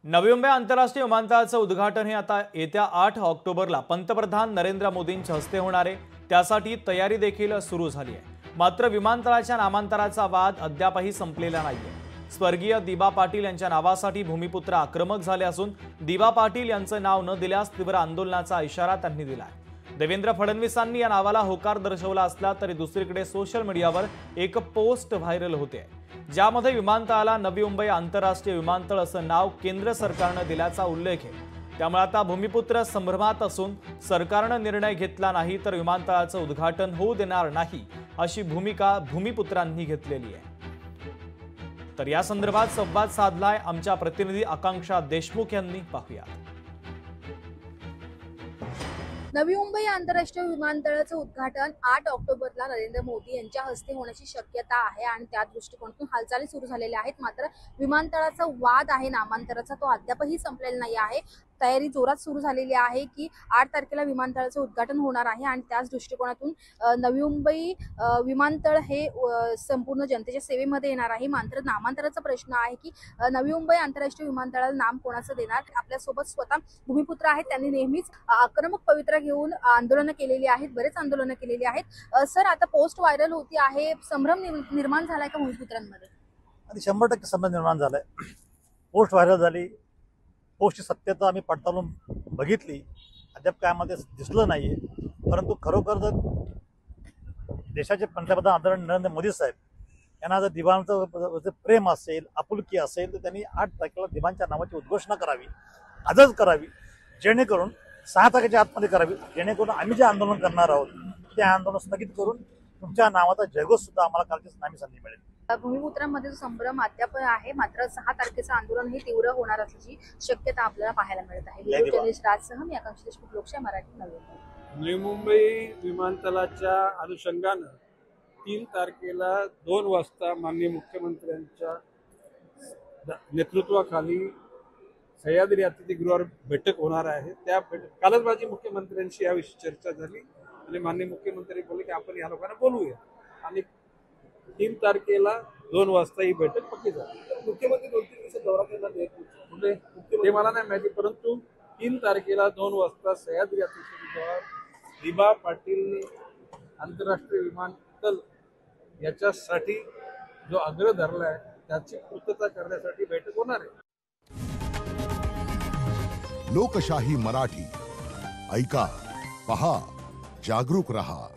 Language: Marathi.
नवी मुंबई आंतरराष्ट्रीय विमानतळाचं उद्घाटन हे आता येत्या 8 ऑक्टोबरला पंतप्रधान नरेंद्र मोदींच्या हस्ते होणार आहे। त्यासाठी तयारी देखील सुरू झाली आहे। मात्र विमानतळाच्या नामांतराचा वाद अद्यापही संपलेला नाहीये। स्वर्गीय दिबा पाटील यांच्या नावासाठी भूमिपुत्र आक्रमक झाले असून दिबा पाटील यांचं नाव न दिल्यास तीव्र आंदोलनाचा इशारा त्यांनी दिलाय। देवेंद्र फडणवीसांनी या नावाला होकार दर्शवला असला तरी दुसरीकडे सोशल मीडियावर एक पोस्ट व्हायरल होते, ज्यामध्ये विमानतळाला नवी मुंबई आंतरराष्ट्रीय विमानतळ असं नाव केंद्र सरकारने दिल्याचा उल्लेख आहे। त्यामुळे आता भूमिपुत्र संभ्रमात असून सरकारने निर्णय घेतला नाही तर विमानतळाचं उद्घाटन होऊ देणार नाही अशी भूमिका भूमिपुत्रांनी घेतलेली आहे। तर या संदर्भात संवाद साधलाय आमच्या प्रतिनिधी आकांक्षा देशमुख यांनी। पाहूया। नवी मुंबई आंतरराष्ट्रीय विमानतळाचं उद्घाटन 8 ऑक्टोबरला नरेंद्र मोदी यांच्या हस्ते होण्याची शक्यता आहे आणि त्या दृष्टिकोनातून हालचाली सुरू झालेल्या आहेत। मात्र विमानतळाचा वाद आहे नामांतराचा तो अद्यापही संपलेला नाही आहे। तयारी जोरात सुरू झालेली आहे की 8 तारखेला विमानतळाचं उद्घाटन होणार आहे आणि त्याच दृष्टिकोनातून नवी मुंबई विमानतळ हे संपूर्ण जनतेच्या सेवेमध्ये येणार आहे। मात्र नामांतराचा प्रश्न आहे की नवी मुंबई आंतरराष्ट्रीय विमानतळाला नाम कोणाचं देणार। आपल्यासोबत स्वतः भूमिपुत्र आहेत, त्यांनी नेहमीच आक्रमक पवित्रा घेऊन आंदोलनं केलेली आहेत, बरेच आंदोलनं केलेली आहेत। सर, आता पोस्ट व्हायरल होती आहे, संभ्रम निर्माण झालाय का भूमिपुत्रांमध्ये? आणि 100% संभ्रम निर्माण झालाय। पोस्ट व्हायरल झाली, पोस्टची सत्यता आम्ही पडताळून बघितली, अद्याप काय आम्हाला दिसलं नाहीये। परंतु खरोखर जर देशाचे पंतप्रधान आदरणीय नरेंद्र मोदी साहेब यांना जर दिबांचं प्रेम असेल, आपुलकी असेल, तर त्यांनी 8 तारखेला दिबांच्या नावाची उद्घोषणा करावी, आजच करावी, जेणेकरून 6 तारखेच्या आतमध्ये करावी, जेणेकरून आम्ही जे आंदोलन करणार आहोत ते आंदोलन स्थगित करून तुमच्या नावाचा जयघोष सुद्धा आम्हाला कालची नामी संधी मिळेल। भूमिपुत्रांमध्ये जो संभ्रम अद्याप आहे, मात्र 6 तारखेचं आंदोलन हे तीव्र होणार असल्याची शक्यता आपल्याला पाहायला मिळत आहे। जर्नलिस्ट राजसह मी आकांक्षा देशमुख, लोकशाही मराठी, नवी मुंबई विमानतळाच्या अनुषंगानं 3 तारखेला 2 वाजता माननीय मुख्यमंत्र्यांच्या नेतृत्वाखाली सह्याद्री अतिथीगृहावर बैठक होणार आहे। त्या कालच माझी मुख्यमंत्र्यांशी याविषयी चर्चा झाली आणि माननीय मुख्यमंत्री बोलले की आपण या लोकांना बोलवूया आणि 3 तारखेला 2 वाजता ही बैठक पक्की झाली। मुख्यमंत्री 2-3 दिवस दौरा करणार आहेत ते मला नाही माहिती, परंतु 3 तारखेला 2 वाजता सह्याद्री अतिथीगृहावर दिबा पाटील आंतरराष्ट्रीय विमानतळ याच्यासाठी जो आग्रह धरलाय त्याची पूर्तता करण्यासाठी बैठक होणार आहे। लोकशाही मराठी ऐका, पहा, जागरूक रहा।